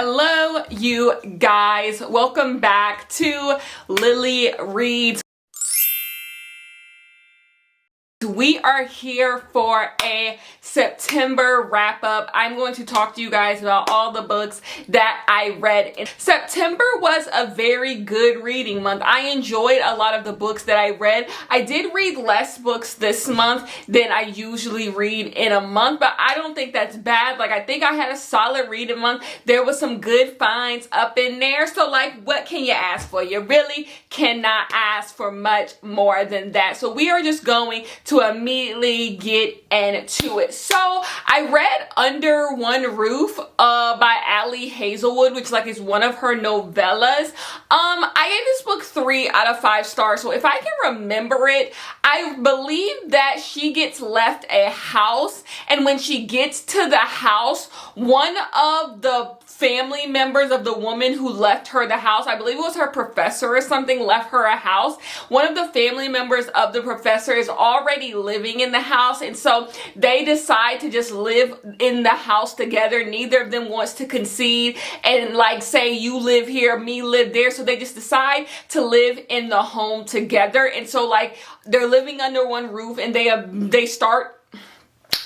Hello, you guys. Welcome back to Lily Reads. We are here for a September wrap up. I'm going to talk to you guys about all the books that I read. September was a very good reading month. I enjoyed a lot of the books that I read. I did read less books this month than I usually read in a month, but I don't think that's bad. I think I had a solid reading month. There was some good finds up in there. So what can you ask for? You really cannot ask for much more than that. So we are just going to immediately get into it. So I read Under One Roof by Ali Hazelwood, which is one of her novellas. I gave this book 3 out of 5 stars. So if I can remember it, I believe that she gets left a house, and when she gets to the house, one of the family members of the woman who left her the house, I believe it was her professor or something, left her a house. One of the family members of the professor is already living in the house, and so they decide to just live in the house together. Neither of them wants to concede and say, you live here, me live there. So they just decide to live in the home together. And so they're living under one roof, and they start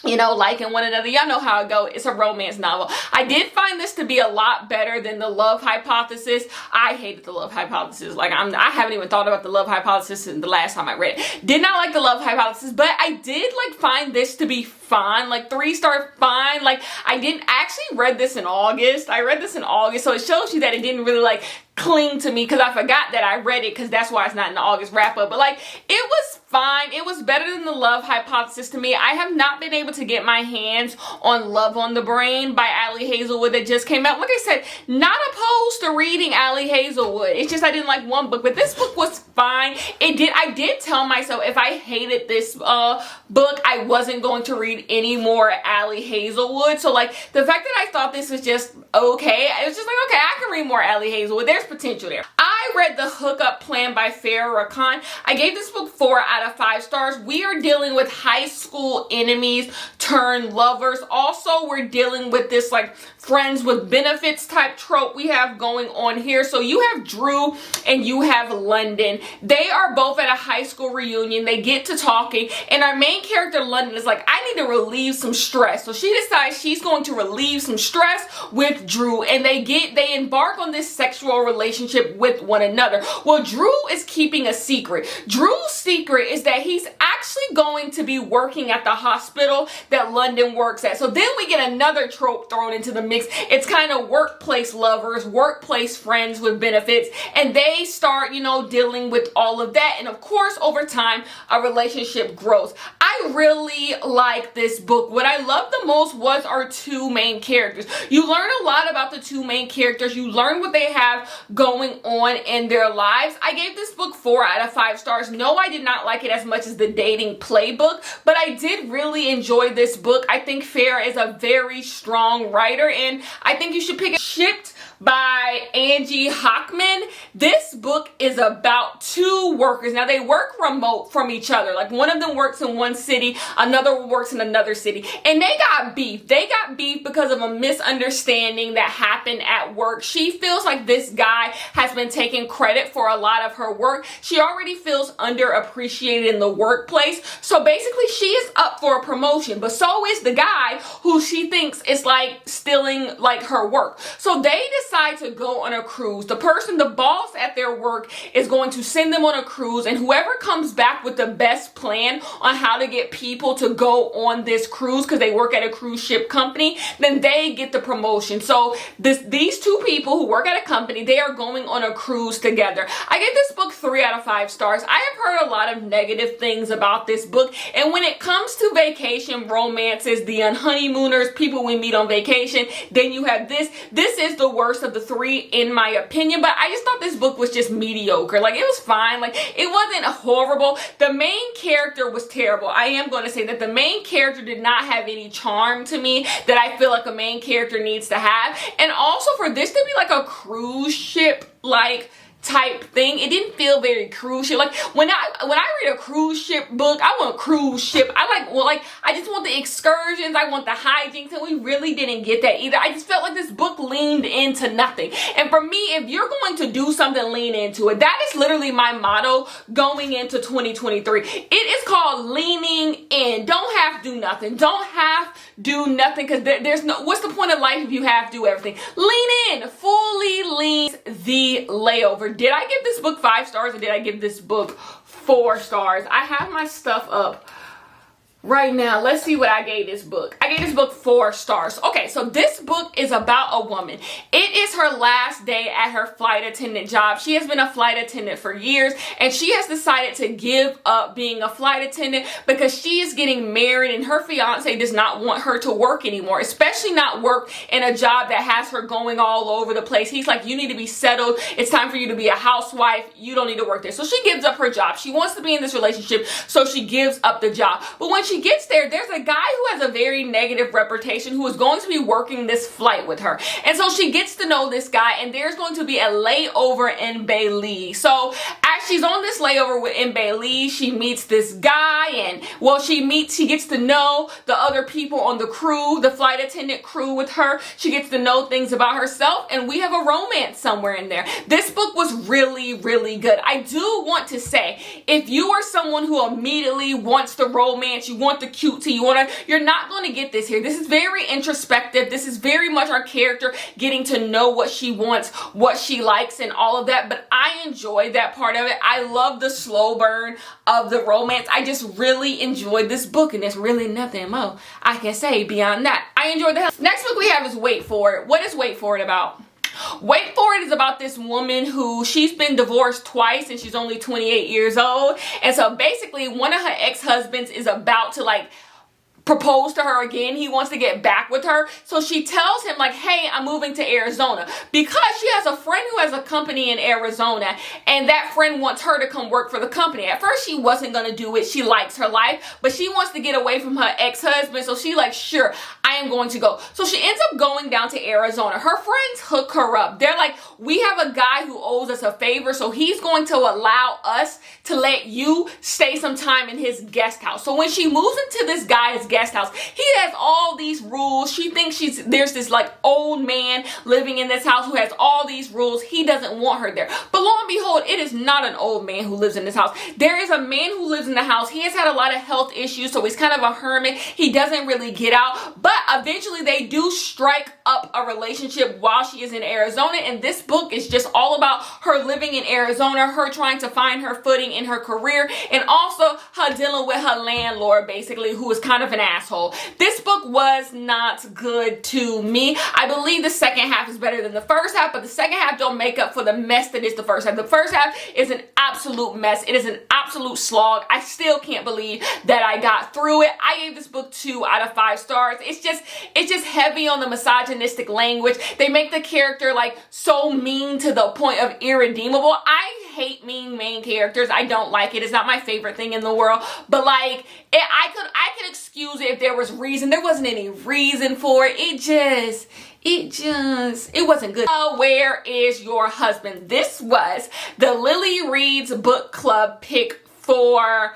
liking one another. Y'all know how it goes. It's a romance novel. I did find this to be a lot better than The Love Hypothesis. I hated The Love Hypothesis. I haven't even thought about The Love Hypothesis since the last time I read it. Did not like The Love Hypothesis, but I did find this to be fine. 3-star fine. I didn't actually read this in August. I read this in August, so it shows you that it didn't really cling to me, because I forgot that I read it, because that's why it's not in the August wrap up. But it was fine. It was better than The Love Hypothesis to me. I have not been able to get my hands on Love on the Brain by Ali Hazelwood that just came out. Like I said, not opposed to reading Ali Hazelwood. It's just I didn't like one book, but this book was fine. I did tell myself if I hated this book, I wasn't going to read any more Ali Hazelwood. So the fact that I thought this was just okay, it was just okay, I can read more Ali Hazelwood. There's potential there. I read The Hookup Plan by Farah Khan. I gave this book 4 out of 5 stars. We are dealing with high school enemies turned lovers. Also, we're dealing with this friends with benefits type trope we have going on here. So you have Drew and you have London. They are both at a high school reunion. They get to talking, and our main character London is I need to relieve some stress. So she decides she's going to relieve some stress with Drew, and they embark on this sexual relationship with one another. Well, Drew is keeping a secret. Drew's secret is that he's actually going to be working at the hospital that London works at. So then we get another trope thrown into the mix. It's kind of workplace lovers, workplace friends with benefits, and they start, dealing with all of that. And of course, over time, a relationship grows. I really like this book. What I loved the most was our 2 main characters. You learn a lot about the 2 main characters. You learn what they have going on in their lives. I gave this book 4 out of 5 stars. No, I did not like it as much as the dating playbook, but I did really enjoy this book. I think Farah is a very strong writer, and I think you should pick it. Shipped by Angie Hockman. This book is about 2 workers. Now, they work remote from each other. One of them works in one city, another works in another city, and they got beef. They got beef because of a misunderstanding that happened at work. She feels like this guy has been taking credit for a lot of her work. She already feels underappreciated in the workplace. So basically, she is up for a promotion, but so is the guy who she thinks is stealing her work. So they decide to go on a cruise. The boss at their work is going to send them on a cruise, and whoever comes back with the best plan on how to get people to go on this cruise, because they work at a cruise ship company, then they get the promotion. So these 2 people who work at a company, they are going on a cruise together. I gave this book 3 out of 5 stars. I have heard a lot of negative things about this book, and when it comes to vacation romances, the honeymooners, people we meet on vacation, then you have this. This is the worst of the 3 in my opinion, but I just thought this book was just mediocre. It was fine. It wasn't horrible. The main character was terrible. I am going to say that the main character did not have any charm to me that I feel like a main character needs to have. And also, for this to be a cruise ship type thing. It didn't feel very cruise ship. Like when I read a cruise ship book, I want cruise ship. I just want the excursions. I want the hijinks, and we really didn't get that either. I just felt like this book leaned into nothing. And for me, if you're going to do something, lean into it. That is literally my motto going into 2023. It is called leaning in. Don't have to do nothing. Don't have do nothing, because there's no, what's the point of life if you have to do everything? Lean in, fully lean. The Layover. Did I give this book 5 stars or did I give this book 4 stars? I have my stuff up right now. Let's see what I gave this book. I gave this book 4 stars. Okay, so this book is about a woman. It is her last day at her flight attendant job. She has been a flight attendant for years, and she has decided to give up being a flight attendant because she is getting married and her fiance does not want her to work anymore, especially not work in a job that has her going all over the place. He's like, you need to be settled. It's time for you to be a housewife. You don't need to work there. So she gives up her job. She wants to be in this relationship, so she gives up the job. But when she gets there's a guy who has a very negative reputation who is going to be working this flight with her. And so she gets to know this guy, and there's going to be a layover in Bailey. So as she's on this layover in Bailey, she meets this guy, and she gets to know the other people on the crew, the flight attendant crew with her. She gets to know things about herself, and we have a romance somewhere in there. This book was really, really good. I do want to say, if you are someone who immediately wants the romance, you want the cutesy, you're not going to get this here. This is very introspective. This is very much our character getting to know what she wants, what she likes, and all of that. But I enjoy that part of it. I love the slow burn of the romance. I just really enjoyed this book, and there's really nothing more I can say beyond that. I enjoyed the hell. Next book we have is Wait For It. What is Wait For It about? Wait For It is about this woman who, she's been divorced twice and she's only 28 years old. And so basically one of her ex-husbands is about to propose to her again. He wants to get back with her. So she tells him hey, I'm moving to Arizona, because she has a friend who has a company in Arizona, and that friend wants her to come work for the company. At first she wasn't going to do it. She likes her life, but she wants to get away from her ex-husband. So she sure, I am going to go. So she ends up going down to Arizona. Her friends hook her up. They're like, we have a guy who owes us a favor, so he's going to allow us to let you stay some time in his guest house. So when she moves into this guy's guest house, he has all these rules. She thinks there's this old man living in this house who has all these rules. He doesn't want her there. But lo and behold, it is not an old man who lives in this house. There is a man who lives in the house. He has had a lot of health issues, so he's kind of a hermit. He doesn't really get out, but eventually they do strike up a relationship while she is in Arizona. And this book is just all about her living in Arizona, her trying to find her footing in her career, and also her dealing with her landlord, basically, who is kind of an asshole. This book was not good to me. I believe the second half is better than the first half, but the second half don't make up for the mess that is the first half. The first half is an absolute mess. It is an absolute slog. I still can't believe that I got through it. I gave this book 2 out of 5 stars. It's just heavy on the misogynistic language. They make the character so mean to the point of irredeemable. I hate mean main characters. I don't like it. It's not my favorite thing in the world. But I could excuse it if there was reason. There wasn't any reason for it. It wasn't good. Where Is Your Husband? This was the Lily Reads book club pick for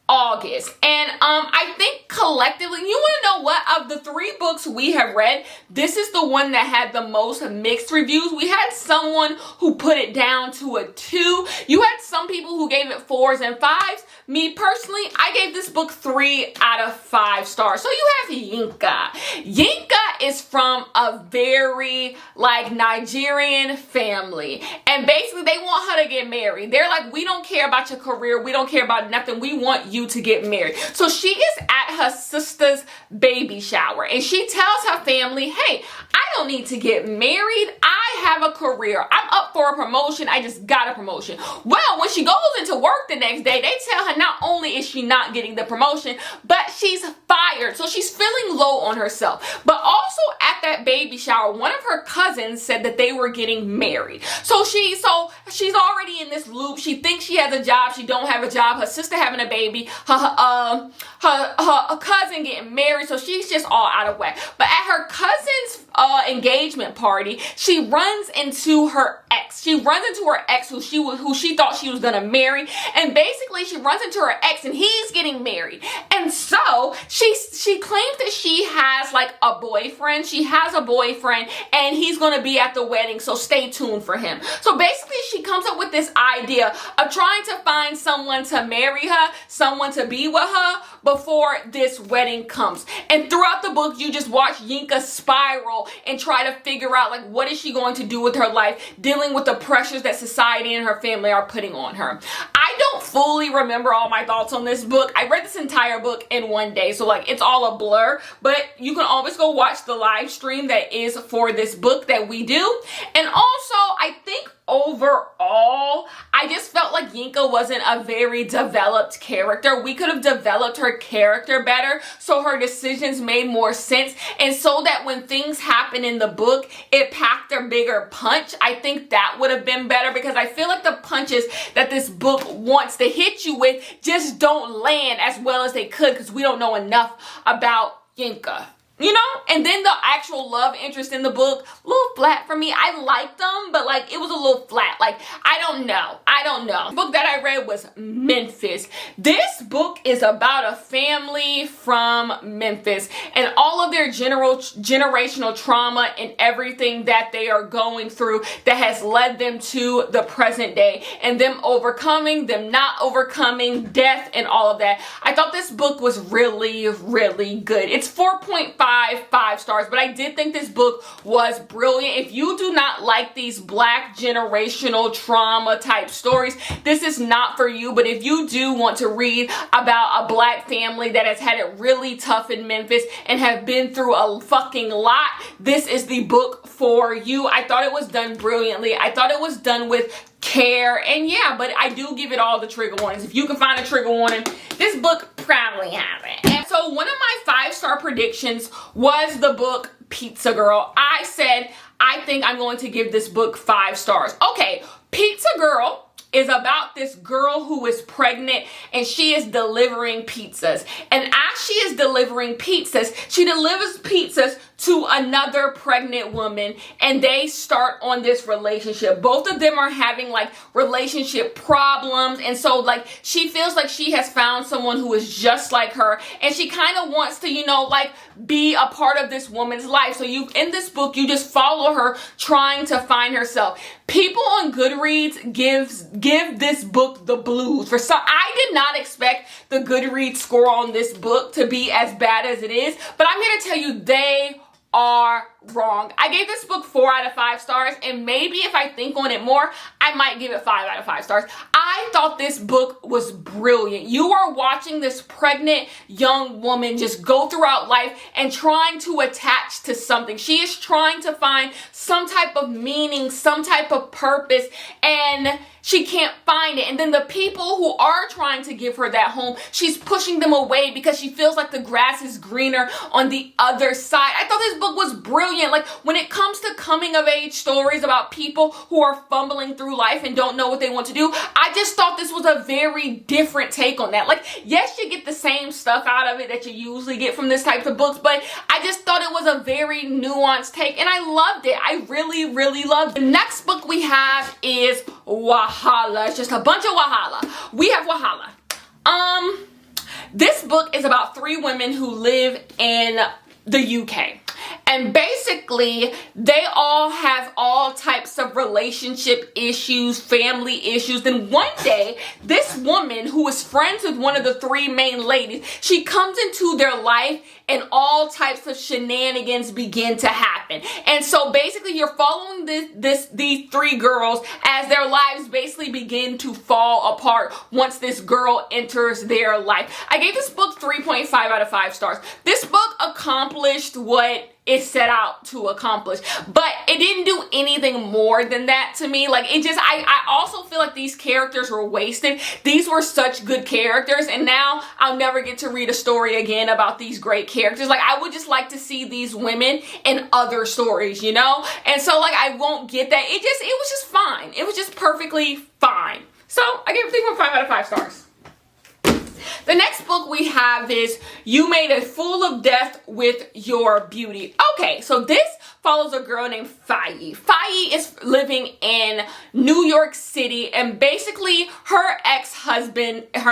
August. And I think collectively, you want to know what? Of the 3 books we have read, this is the one that had the most mixed reviews. We had someone who put it down to a 2. You had some people who gave it 4s and 5s. Me personally, I gave this book 3 out of 5 stars. So you have Yinka. Yinka is from a very Nigerian family, and basically they want her to get married. They're like, we don't care about your career, we don't care about nothing, we want you to get married. So she is at her sister's baby shower, and she tells her family, hey, I don't need to get married, I have a career, I'm up for a promotion, I just got a promotion. Well, when she goes into work the next day, they tell her not only is she not getting the promotion, but she's fired. So she's feeling low on herself. But also at that baby shower, one of her cousins said that they were getting married. So she's already in this loop. She thinks she has a job. She don't have a job. Her sister having a baby. Her cousin getting married. So she's just all out of whack. But at her cousin's engagement party, she runs into her ex. ex. She runs into her ex who she thought she was gonna marry, and basically she runs into her ex and he's getting married. And so she claims that she has like a boyfriend. She has a boyfriend and he's gonna be at the wedding, so stay tuned for him. So basically she comes up with this idea of trying to find someone to marry her, someone to be with her before this wedding comes. And throughout the book, you just watch Yinka spiral and try to figure out, like, what is she going to do with her life, dealing with the pressures that society and her family are putting on her. I don't fully remember all my thoughts on this book. I read this entire book in one day, so like it's all a blur, but you can always go watch the live stream that is for this book that we do. And also, I think overall, I just felt like Yinka wasn't a very developed character. We could have developed her character better so her decisions made more sense, and so that when things happen in the book, it packed a bigger punch. I think that would have been better, because I feel like the punches that this book wants to hit you with just don't land as well as they could, because we don't know enough about Yinka. You know? And then the actual love interest in the book, a little flat for me. I liked them, but like it was a little flat. Like, I don't know. The book that I read was Memphis. This book is about a family from Memphis and all of their generational trauma and everything that they are going through that has led them to the present day, and them overcoming, them not overcoming, death, and all of that. I thought this book was really, really good. It's 4.5 5 stars, but I did think this book was brilliant. If you do not like these black generational trauma type stories, this is not for you. But if you do want to read about a black family that has had it really tough in Memphis and have been through a fucking lot, this is the book for you. I thought it was done brilliantly. I thought it was done with care, and yeah, but I do give it all the trigger warnings. If you can find a trigger warning, this book probably has it. And so one of my 5-star predictions was the book Pizza Girl. I said I think I'm going to give this book 5 stars. Okay, Pizza Girl is about this girl who is pregnant and she is delivering pizzas. And as she is delivering pizzas, she delivers pizzas to another pregnant woman, and they start on this relationship. Both of them are having like relationship problems, and so like she feels like she has found someone who is just like her, and she kind of wants to, you know, like be a part of this woman's life. So in this book, you just follow her trying to find herself. People on Goodreads give this book the blues. For some, I did not expect the Goodreads score on this book to be as bad as it is, but I'm here to tell you they are wrong. I gave this book 4 out of 5 stars, and maybe if I think on it more, I might give it 5 out of 5 stars. I thought this book was brilliant. You are watching this pregnant young woman just go throughout life and trying to attach to something. She is trying to find some type of meaning, some type of purpose, and she can't find it. And then the people who are trying to give her that home, she's pushing them away because she feels like the grass is greener on the other side. I thought this book was brilliant. Like, when it comes to coming of age stories about people who are fumbling through life and don't know what they want to do, I just thought this was a very different take on that. Like, yes, you get the same stuff out of it that you usually get from this type of books, but I just thought it was a very nuanced take, and I loved it. I really, really loved it. The next book we have is Wahala. It's just a bunch of Wahala. We have Wahala. This book is about 3 women who live in the UK. And basically, they all have all types of relationship issues, family issues. Then one day, this woman who is friends with one of the 3 main ladies, she comes into their life and all types of shenanigans begin to happen. And so basically, you're following these 3 girls as their lives basically begin to fall apart once this girl enters their life. I gave this book 3.5 out of 5 stars. This book accomplished what it set out to accomplish, but it didn't do anything more than that to me. Like, it just, I also feel like these characters were wasted. These were such good characters, and now I'll never get to read a story again about these great characters. Like, I would just like to see these women in other stories, you know? And so, like, I won't get that. It was just fine. It was just perfectly fine. So I gave it 3.5 out of 5 stars. The next book we have is You Made a Fool of Death with Your Beauty. Okay, so this follows a girl named Faye. Faye is living in New York City, and basically her husband is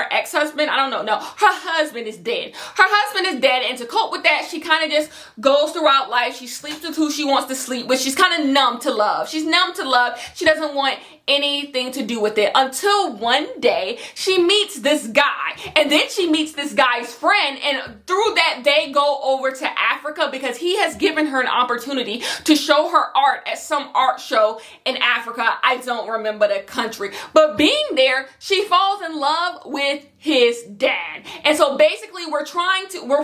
dead. Her husband is dead, and to cope with that, she kind of just goes throughout life. She sleeps with who she wants to sleep with. She's kind of numb to love. She's numb to love. She doesn't want anything to do with it until one day she meets this guy, and then she meets this guy's friend, and through that they go over to Africa because he has given her an opportunity to show her art at some art show in Africa. I don't remember the country, but being there, she falls in love with his dad. And so basically we're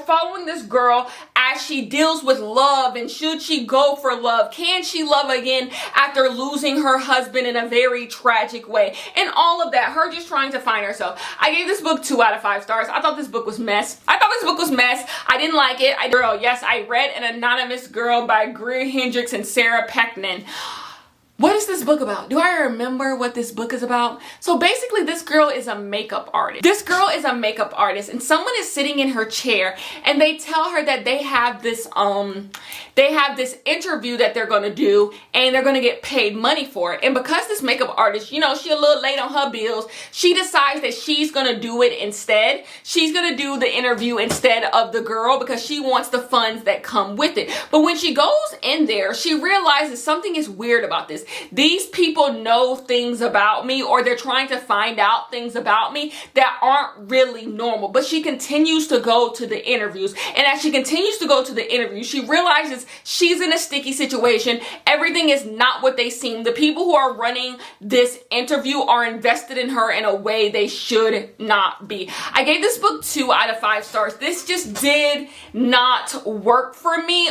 following this girl as she deals with love, and should she go for love? Can she love again after losing her husband in a very tragic way? And all of that, her just trying to find herself. I gave this book 2 out of 5 stars. I thought this book was mess. I didn't like it. Yes, I read An Anonymous Girl by Greer Hendricks and Sarah Peckman. What is this book about? Do I remember what this book is about? So basically this girl is a makeup artist. And someone is sitting in her chair, and they tell her that they have this interview that they're going to do, and they're going to get paid money for it. And because this makeup artist, you know, she's a little late on her bills, she decides that she's going to do it instead. She's going to do the interview instead of the girl because she wants the funds that come with it. But when she goes in there, she realizes something is weird about this. These people know things about me, or they're trying to find out things about me that aren't really normal. But she continues to go to the interviews. And as she continues to go to the interviews, she realizes she's in a sticky situation. Everything is not what they seem. The people who are running this interview are invested in her in a way they should not be. I gave this book 2 out of 5 stars. This just did not work for me.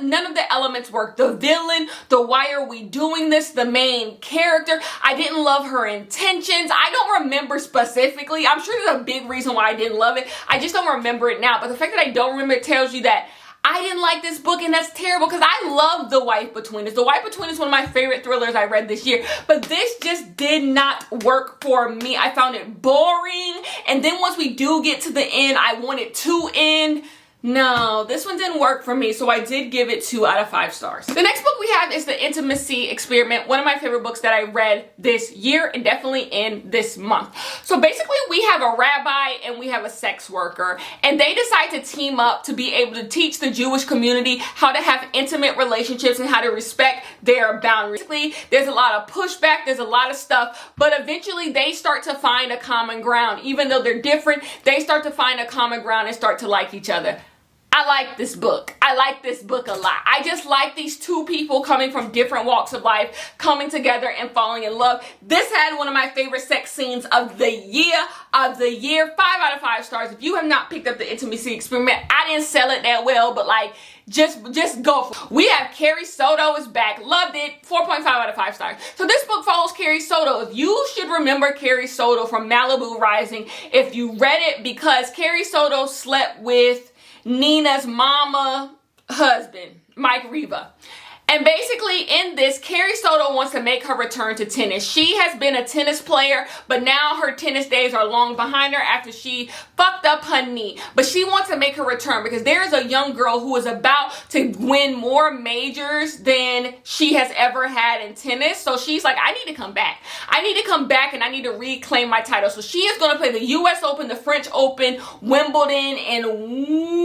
None of the elements worked. The villain, the why are we doing this, the main character, I didn't love her intentions. I don't remember specifically. I'm sure there's a big reason why I didn't love it. I just don't remember it now. But the fact that I don't remember it tells you that I didn't like this book, and that's terrible because I love The Wife Between Us. The Wife Between Us is one of my favorite thrillers I read this year, but this just did not work for me. I found it boring, and then once we do get to the end, I want it to end. No, this one didn't work for me, so I did give it 2 out of 5 stars. The next book we have is The Intimacy Experiment, one of my favorite books that I read this year and definitely in this month. So basically we have a rabbi and we have a sex worker, and they decide to team up to be able to teach the Jewish community how to have intimate relationships and how to respect their boundaries. Basically, there's a lot of pushback, there's a lot of stuff, but eventually they start to find a common ground. Even though they're different, they start to find a common ground and start to like each other. I like this book. I like this book a lot. I just like these two people coming from different walks of life, coming together and falling in love. This had one of my favorite sex scenes of the year. 5 out of 5 stars. If you have not picked up The Intimacy Experiment, I didn't sell it that well, but like, just go for it. We have Carrie Soto is back. Loved it. 4.5 out of 5 stars. So this book follows Carrie Soto. If you should remember Carrie Soto from Malibu Rising, if you read it, because Carrie Soto slept with Nina's mama husband, Mike Riva. And basically in this, Carrie Soto wants to make her return to tennis. She has been a tennis player, but now her tennis days are long behind her after she fucked up her knee. But she wants to make her return because there is a young girl who is about to win more majors than she has ever had in tennis. So she's like, I need to come back. I need to come back and I need to reclaim my title. So she is going to play the US Open, the French Open, Wimbledon, and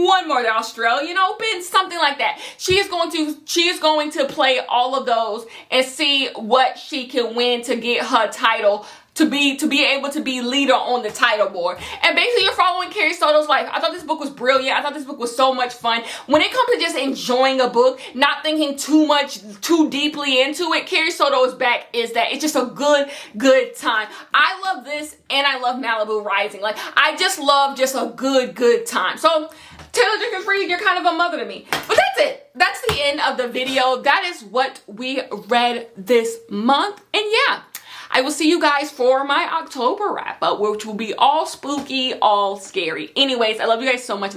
one more, the Australian Open, something like that. She is going to play all of those and see what she can win to get her title, to be able to be leader on the title board. And basically you're following Carrie Soto's life. I thought this book was brilliant. I thought this book was so much fun. When it comes to just enjoying a book, not thinking too deeply into it, Carrie Soto is back. It's just a good time. I love this, and I love Malibu Rising. Like, I just love just a good time. So Taylor Jenkins Reid, you're kind of a mother to me. But that's it. That's the end of the video. That is what we read this month. And yeah, I will see you guys for my October wrap up, which will be all spooky, all scary. Anyways, I love you guys so much.